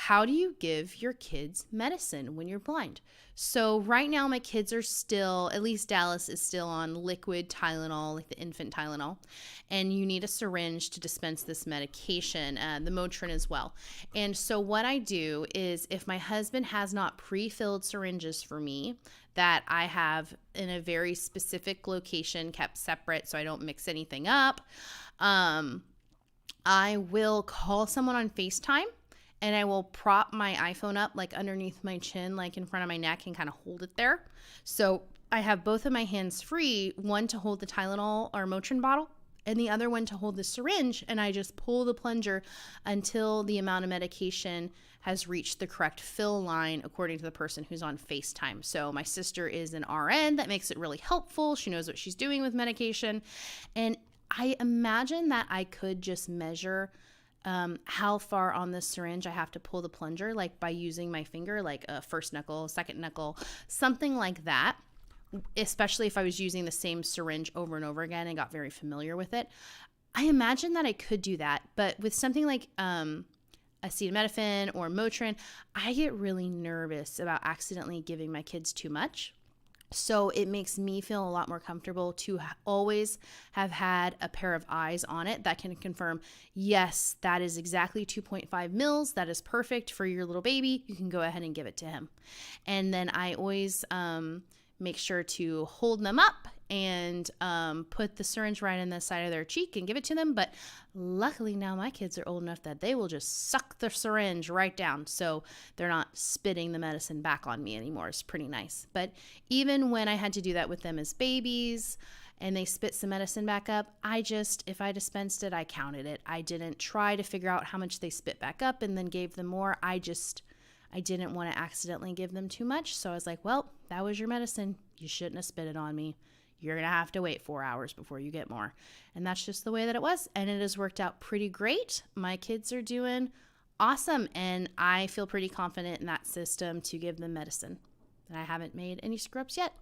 how do you give your kids medicine when you're blind? So right now my kids are still, at least Dallas is still on liquid Tylenol, like the infant Tylenol, and you need a syringe to dispense this medication, the Motrin as well. And so what I do is if my husband has not pre-filled syringes for me that I have in a very specific location kept separate so I don't mix anything up, I will call someone on FaceTime and I will prop my iPhone up like underneath my chin, like in front of my neck, and kind of hold it there. So I have both of my hands free, one to hold the Tylenol or Motrin bottle and the other one to hold the syringe. And I just pull the plunger until the amount of medication has reached the correct fill line according to the person who's on FaceTime. So my sister is an RN. That makes it really helpful. She knows what she's doing with medication. And I imagine that I could just measure how far on this syringe I have to pull the plunger, like by using my finger, like a first knuckle, second knuckle, something like that, especially if I was using the same syringe over and over again and got very familiar with it. I imagine that I could do that, but with something like acetaminophen or Motrin, I get really nervous about accidentally giving my kids too much. So it makes me feel a lot more comfortable to always have had a pair of eyes on it that can confirm, yes, that is exactly 2.5 mils. That is perfect for your little baby. You can go ahead and give it to him. And then I always make sure to hold them up and put the syringe right in the side of their cheek and give it to them. But luckily now my kids are old enough that they will just suck the syringe right down. So they're not spitting the medicine back on me anymore. It's pretty nice. But even when I had to do that with them as babies and they spit some medicine back up, if I dispensed it, I counted it. I didn't try to figure out how much they spit back up and then gave them more. I didn't want to accidentally give them too much. So I was like, well, that was your medicine. You shouldn't have spit it on me. You're going to have to wait 4 hours before you get more. And that's just the way that it was. And it has worked out pretty great. My kids are doing awesome. And I feel pretty confident in that system to give them medicine. And I haven't made any screw-ups yet.